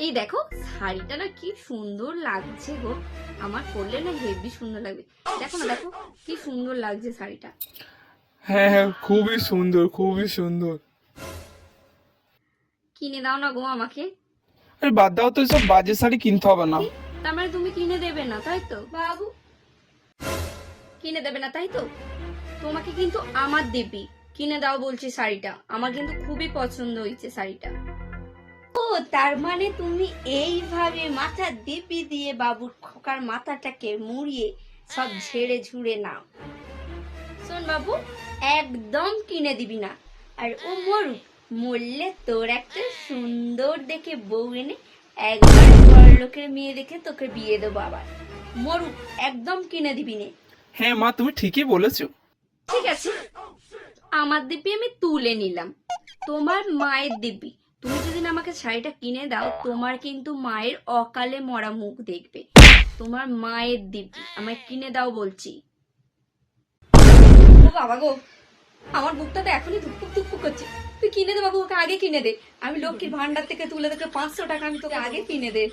এই দেখো শাড়িটা না কি সুন্দর লাগছে গো, আমার পরলে না হেভি সুন্দর লাগবে। দেখো না, দেখো কি সুন্দর লাগছে শাড়িটা। হ্যাঁ হ্যাঁ, খুবই সুন্দর, খুবই সুন্দর। কিনে দাও না গো আমাকে। আরে বাদ দাও তো, সব বাজে শাড়ি কিনতে হবে না। কি? তার মানে তুমি কিনে দেবে না তাই তো বাবু? কিনে দেবে না তাই তো? তোমাকে কিন্তু আমার দিবি, কিনে দাও বলছি শাড়িটা, আমার কিন্তু খুবই পছন্দ হয়েছে শাড়িটা। ও তার মানে তুমি এইভাবে মাথা দিপি দিয়ে বাবুর খোকার মাথাটাকে মুড়িয়ে সব ঝেড়ে ঝুড়ে নাও। শোন বাবু, একদম কিনে দিবি না। আর ও মরুক, মরলে তোর একটা সুন্দর দেখে বউ এনে একবার বড় লোকের মেয়ে দেখে তোকে বিয়ে দেবো আবার। মরুক, একদম কিনে দিবি না। হ্যাঁ মা, তুমি ঠিকই বলেছো। ঠিক আছে, আমার দিব্যি আমি তুলে নিলাম, তোমার মায়ের দিব্যি তুমি যদি না আমাকে শাড়িটা কিনে দাও, তোমার কিন্তু মায়ের অকালে মরা মুখ দেখবে। তোমার মায়ের দিব্যি আমায় কিনে দাও বলছি। ও বাবা গো, আমার বুকটা তো এখনই ধুকপুক ধুকপুক করছে। তুই কিনে দে বাবু, ওকে আগে কিনে দে। আমি লক্ষ্মীর ভান্ডার থেকে তুলে তোকে 500 টাকা আমি তোকে আগে কিনে দে।